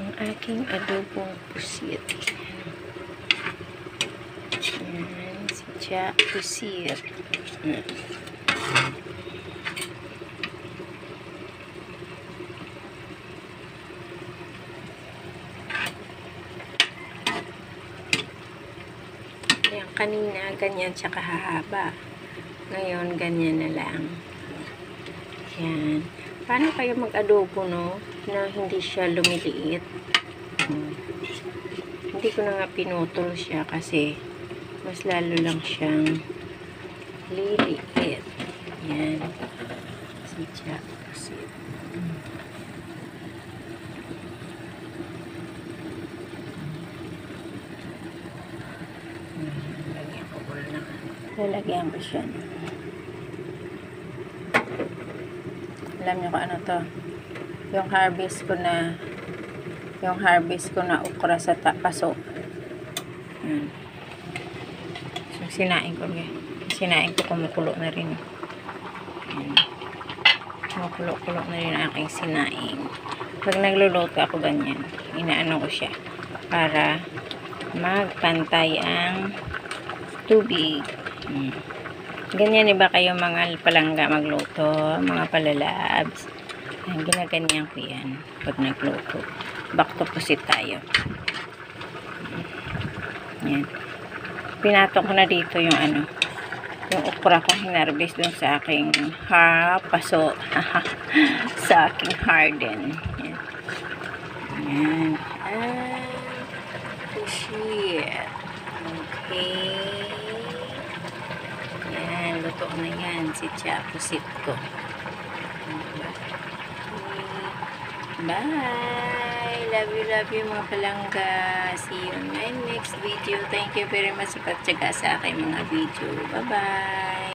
ang aking adobong pusit. Yan, sidya pusit. Yan, kanina ganyan siya kahaba. Ngayon, ganyan na lang. Yan. Paano kayo mag-adobo, no? Na hindi siya lumiliit. Hindi ko na nga pinutol siya kasi mas lalo lang siyang liliit. Yan. Sidya pusit. Lalagyan ko siya. Alam niyo kung ano to? Yung harvest ko na okra sa paso. So, sinain ko. Kumukulo na rin. Kumukulo na rin ang aking sinain. Pag nagluluto ako ganyan, inaano ko siya para magpantay ang tubig. Ganyan iba kayo mga palangga magluto, mga palalabs. Ginaganyan ko yan pag nagluto. Back to pusit tayo. Yan. Pinatong ko na dito yung yung okra ko hinarbis dun sa aking paso. Sa aking harden. Yan. Yan. Pusit. Okay. Yan, luto na yan. Sidya pusit ko. Bye! Love you mga palangga. See you in my next video. Thank you very much sa pagtsaga sa aking mga video. Bye-bye!